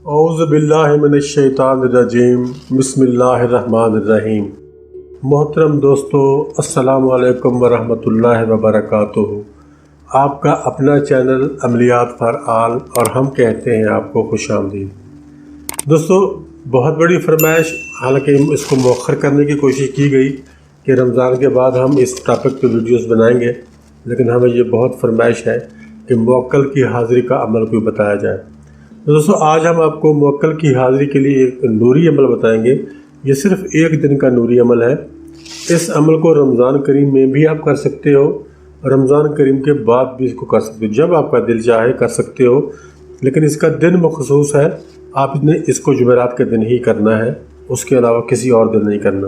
اعوذ باللہ من الشیطان الرجیم، بسم اللہ الرحمن الرحیم۔ محترم دوستو، السلام علیکم ورحمۃ اللہ وبرکاتہ۔ آپ کا اپنا چینل عملیات فار آل اور ہم کہتے ہیں آپ کو خوش آمدید۔ دوستو، بہت بڑی فرمائش، حالانکہ اس کو مؤخر کرنے کی کوشش کی گئی کہ رمضان کے بعد ہم اس ٹاپک پہ ویڈیوز بنائیں گے، لیکن ہمیں یہ بہت فرمائش ہے کہ موکل کی حاضری کا عمل کوئی بتایا جائے۔ دوستو، آج ہم آپ کو موکل کی حاضری کے لیے ایک نوری عمل بتائیں گے۔ یہ صرف ایک دن کا نوری عمل ہے۔ اس عمل کو رمضان کریم میں بھی آپ کر سکتے ہو، رمضان کریم کے بعد بھی اس کو کر سکتے ہو، جب آپ کا دل چاہے کر سکتے ہو، لیکن اس کا دن مخصوص ہے۔ آپ نے اس کو جمعرات کے دن ہی کرنا ہے، اس کے علاوہ کسی اور دن نہیں کرنا۔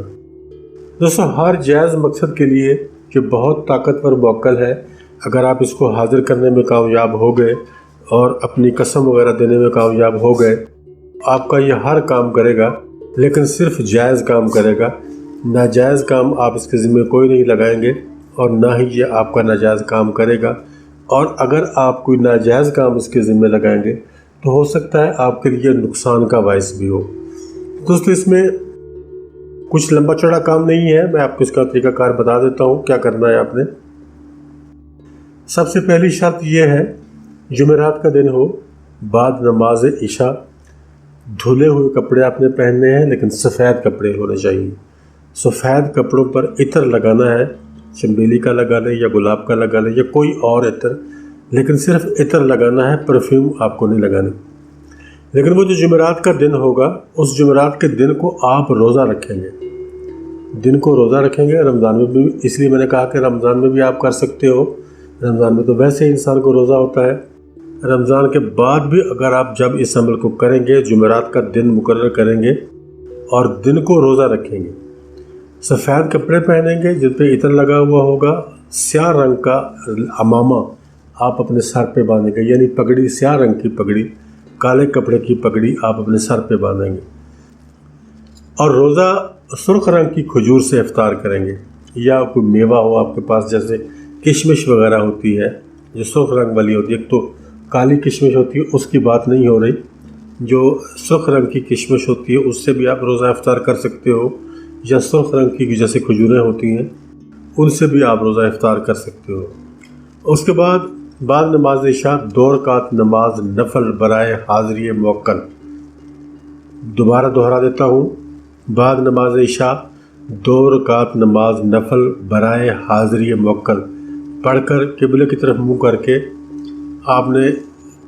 دوستو، ہر جائز مقصد کے لیے جو بہت طاقتور موکل ہے، اگر آپ اس کو حاضر کرنے میں کامیاب ہو گئے اور اپنی قسم وغیرہ دینے میں کامیاب ہو گئے، آپ کا یہ ہر کام کرے گا، لیکن صرف جائز کام کرے گا۔ ناجائز کام آپ اس کے ذمہ کوئی نہیں لگائیں گے اور نہ ہی یہ آپ کا ناجائز کام کرے گا۔ اور اگر آپ کوئی ناجائز کام اس کے ذمہ لگائیں گے تو ہو سکتا ہے آپ کے لیے نقصان کا باعث بھی ہو۔ دوستو، اس میں کچھ لمبا چوڑا کام نہیں ہے، میں آپ کو اس کا طریقہ کار بتا دیتا ہوں کیا کرنا ہے آپ نے۔ سب سے پہلی شرط یہ ہے، جمعرات کا دن ہو، بعد نماز عشاء، دھلے ہوئے کپڑے آپ نے پہننے ہیں، لیکن سفید کپڑے ہونے چاہیے۔ سفید کپڑوں پر عطر لگانا ہے، چنبیلی کا لگا لیں یا گلاب کا لگا لیں یا کوئی اور عطر، لیکن صرف عطر لگانا ہے، پرفیوم آپ کو نہیں لگانی۔ لیکن وہ جو جمعرات کا دن ہوگا، اس جمعرات کے دن کو آپ روزہ رکھیں گے، دن کو روزہ رکھیں گے۔ رمضان میں بھی، اس لیے میں نے کہا کہ رمضان میں بھی آپ کر سکتے ہو، رمضان میں تو ویسے ہی انسان کو روزہ ہوتا ہے۔ رمضان کے بعد بھی اگر آپ جب اس عمل کو کریں گے، جمعرات کا دن مقرر کریں گے اور دن کو روزہ رکھیں گے، سفید کپڑے پہنیں گے جن پہ عطر لگا ہوا ہوگا، سیاہ رنگ کا عمامہ آپ اپنے سر پہ باندھیں گے، یعنی پگڑی، سیاہ رنگ کی پگڑی، کالے کپڑے کی پگڑی آپ اپنے سر پہ باندھیں گے، اور روزہ سرخ رنگ کی کھجور سے افطار کریں گے، یا کوئی میوہ ہو آپ کے پاس، جیسے کشمش وغیرہ ہوتی ہے جو سرخ رنگ والی ہوتی ہے۔ ایک تو کالی کشمش ہوتی ہے، اس کی بات نہیں ہو رہی، جو سرخ رنگ کی کشمش ہوتی ہے اس سے بھی آپ روزہ افطار کر سکتے ہو، یا سرخ رنگ کی جیسے کھجوریں ہوتی ہیں ان سے بھی آپ روزہ افطار کر سکتے ہو۔ اس کے بعد نماز عشاء 2 رکعت نماز نفل برائے حاضری موکل۔ دوبارہ دہرا دیتا ہوں، بعد نماز عشاء 2 رکعت نماز نفل برائے حاضری موکل پڑھ کر قبلے کی طرف منہ کر کے آپ نے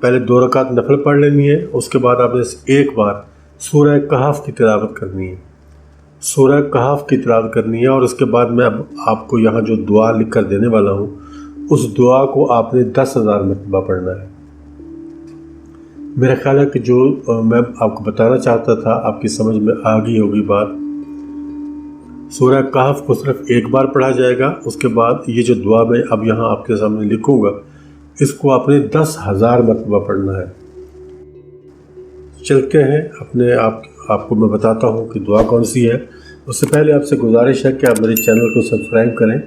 پہلے 2 رکعت نفل پڑھ لینی ہے۔ اس کے بعد آپ نے ایک بار سورہ کہف کی تلاوت کرنی ہے، سورہ کہف کی تلاوت کرنی ہے، اور اس کے بعد میں اب آپ کو یہاں جو دعا لکھ کر دینے والا ہوں، اس دعا کو آپ نے 10,000 مرتبہ پڑھنا ہے۔ میرا خیال ہے کہ جو میں آپ کو بتانا چاہتا تھا آپ کی سمجھ میں آ گئی ہوگی بات۔ سورہ کہف کو صرف ایک بار پڑھا جائے گا، اس کے بعد یہ جو دعا میں اب یہاں آپ کے سامنے لکھوں گا، اس کو آپ نے 10,000 مرتبہ پڑھنا ہے۔ چلتے ہیں اپنے آپ کو میں بتاتا ہوں کہ دعا کون سی ہے۔ اس سے پہلے آپ سے گزارش ہے کہ آپ میرے چینل کو سبسکرائب کریں،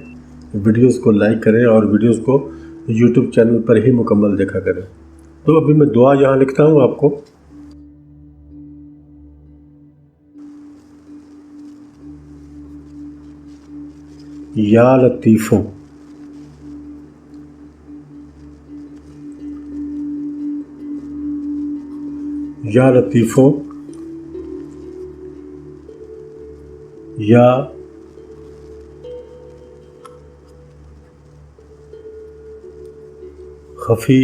ویڈیوز کو لائک کریں اور ویڈیوز کو یوٹیوب چینل پر ہی مکمل دیکھا کریں۔ تو ابھی میں دعا یہاں لکھتا ہوں آپ کو۔ یا لطیفو، یا لطیفو، یا خفی،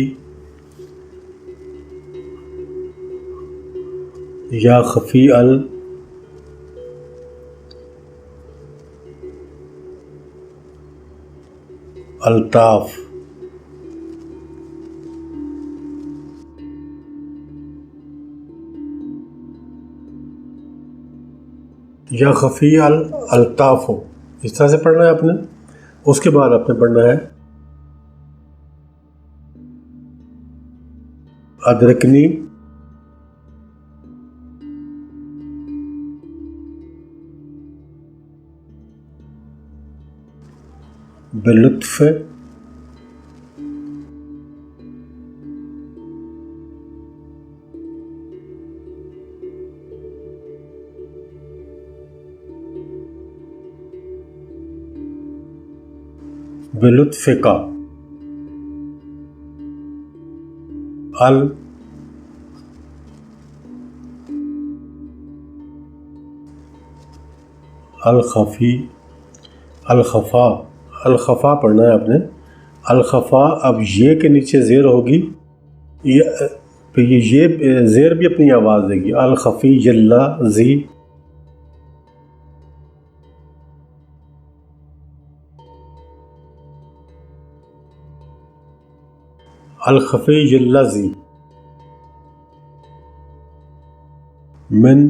یا خفی الطاف، یا خفی الطاف، اس طرح سے پڑھنا ہے آپ نے۔ اس کے بعد آپ نے پڑھنا ہے ادرکنی، بلطف بلطف کا الخفی الخفا پڑھنا ہے آپ نے. الخفا اب یہ کے نیچے زیر ہوگی، یہ زیر بھی اپنی آواز دے گی. الخفی جلا زی، الخفی جلا زی. من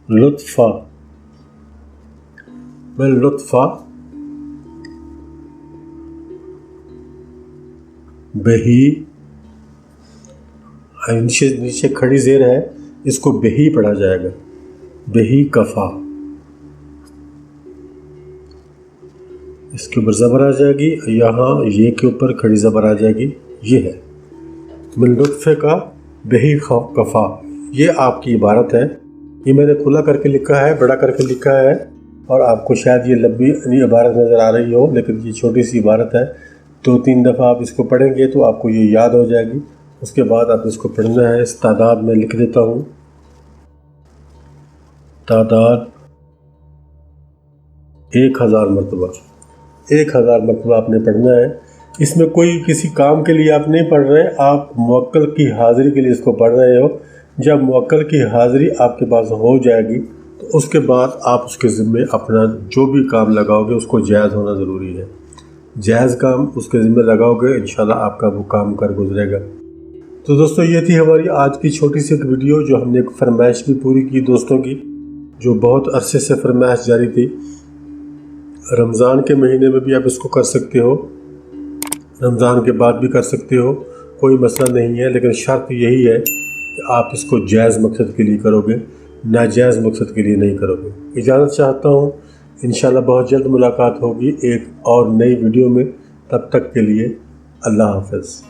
لطفہ، من لطفہ بہی، نیچے کھڑی زیر ہے، اس کو بہی پڑھا جائے گا. بہی کفا، اس کے اوپر زبر آ جائے گی، یہاں یہ کے اوپر کھڑی زبر آ جائے گی. یہ ہے من لطف کا بہی کفا. یہ آپ کی عبارت ہے. یہ میں نے کھلا کر کے لکھا ہے، بڑا کر کے لکھا ہے، اور آپ کو شاید یہ لمبی عبارت نظر آ رہی ہو، لیکن یہ چھوٹی سی عبارت ہے. 2-3 دفعہ آپ اس کو پڑھیں گے تو آپ کو یہ یاد ہو جائے گی. اس کے بعد آپ اس کو پڑھنا ہے. اس تعداد میں لکھ دیتا ہوں. تعداد 1000 مرتبہ، 1000 مرتبہ آپ نے پڑھنا ہے. اس میں کوئی کسی کام کے لیے آپ نہیں پڑھ رہے، آپ موکل کی حاضری کے لیے اس کو پڑھ رہے ہو. جب موکل کی حاضری آپ کے پاس ہو جائے گی تو اس کے بعد آپ اس کے ذمے اپنا جو بھی کام لگاؤ گے اس کو جائز ہونا ضروری ہے. جائز کام اس کے ذمے لگاؤ گے، انشاءاللہ آپ کا وہ کام کر گزرے گا. تو دوستو یہ تھی ہماری آج کی چھوٹی سی ایک ویڈیو، جو ہم نے ایک فرمائش بھی پوری کی دوستوں کی، جو بہت عرصے سے فرمائش جاری تھی. رمضان کے مہینے میں بھی آپ اس کو کر سکتے ہو، رمضان کے بعد بھی کر سکتے ہو، کوئی مسئلہ نہیں ہے. لیکن شرط یہی ہے کہ آپ اس کو جائز مقصد کے لیے کرو گے، ناجائز مقصد کے لیے نہیں کرو گے. اجازت چاہتا ہوں، انشاءاللہ بہت جلد ملاقات ہوگی ایک اور نئی ویڈیو میں. تب تک کے لیے اللہ حافظ.